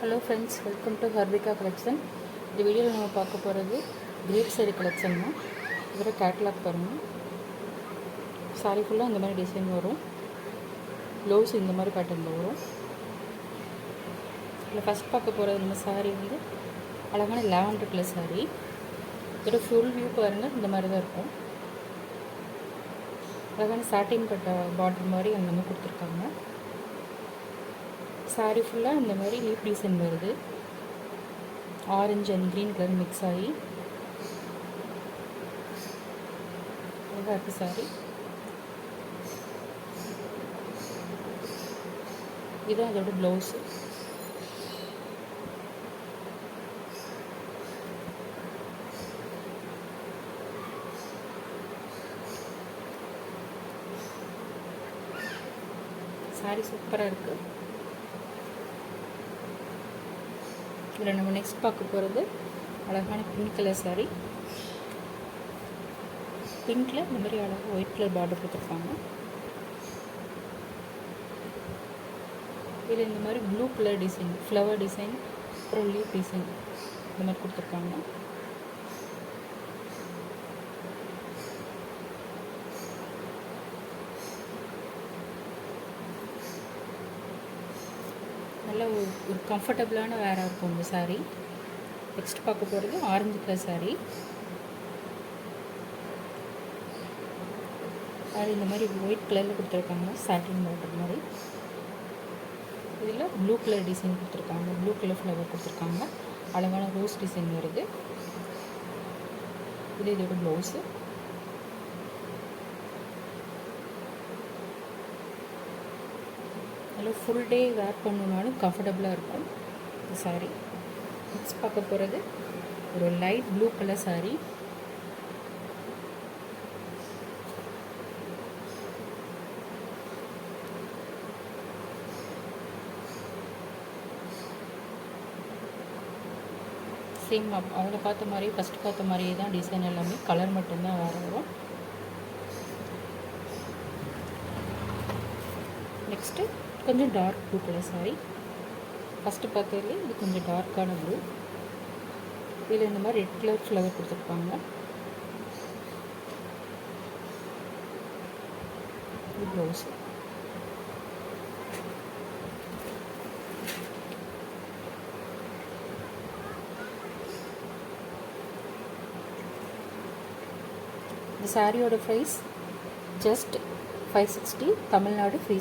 Hello friends, welcome to Harvika collection. இந்த வீடியோவில் நம்ம பார்க்க போகிறது கிரேப் சாரி கலெக்ஷன் தான். இதோட கேட்லாக் பாருங்கள். சாரி ஃபுல்லாக இந்த மாதிரி டிசைன் வரும். ப்ளவுஸ் இந்த மாதிரி பேட்டர்னில் வரும். இதில் ஃபஸ்ட் பார்க்க போகிறது நம்ம சாரி வந்து அழகான லாவெண்டர் கலர் சாரி. இதோட ஃபுல் வியூ பாருங்கள், இந்த மாதிரி தான் இருக்கும். அழகான சாட்டின் கட்ட பார்டர் மாதிரி அந்த மாதிரி கொடுத்துருக்காங்க. சாரி ஃபுல்லாக இந்த மாதிரி லீஃப் டிசைன் வருது. Orange and green colour mix ஆகி அழகாக இருக்குது சாரி. இதுதான் அதோட ப்ளவுஸு. சாரி சூப்பராக இருக்குது. இதில் நம்ம நெக்ஸ்ட் பார்க்க போகிறது அழகான பிங்க் கலர் சாரி. பிங்க்கில் இந்த மாதிரி அழகாக ஒயிட் கலர் பார்டர் கொடுத்துருப்பாங்க. இதில் இந்த மாதிரி blue colour design, flower design, அப்புறம் லீஃப் டிசைன் இந்த மாதிரி கொடுத்துருக்காங்க. நல்ல ஒரு கம்ஃபர்டபுளான வேராக இருக்கும் இந்த சாரீ. நெக்ஸ்ட் பார்க்க போகிறது ஆரஞ்சு கலர் சாரீ. அது இந்த மாதிரி ஒயிட் கலரில் கொடுத்துருக்காங்க, சாட்டின் பார்டர் மாதிரி. இதில் ப்ளூ கலர் டிசைன் கொடுத்துருக்காங்க, ப்ளூ கலர் ஃப்ளவர் கொடுத்துருக்காங்க. அழகான ரோஸ் டிசைன் வருது. இது இதோட ப்ளவுஸு. நல்லா ஃபுல் டே வேர் பண்ணணுனாலும் கம்ஃபர்டபுளாக இருக்கும் இந்த சாரீ. நெக்ஸ்ட் பார்க்க போகிறது ஒரு light blue colour sari. Same அதில் பார்த்த மாதிரி ஃபஸ்ட்டு பார்த்த மாதிரியே தான் டிசைன் எல்லாமே, கலர் மட்டும்தான் வேறு வரும். நெக்ஸ்ட்டு கொஞ்சம் dark blue colour sari. First பார்த்ததுலேயே இது கொஞ்சம் டார்க்கான ப்ளூ. இதில் இந்த மாதிரி ரெட் கலர் ஃப்ளவர் கொடுத்துருப்பாங்க. இது ப்ளவுஸ். இந்த சாரியோட ப்ரைஸ் ஜஸ்ட் 560, தமிழ்நாடு ஃப்ரீ.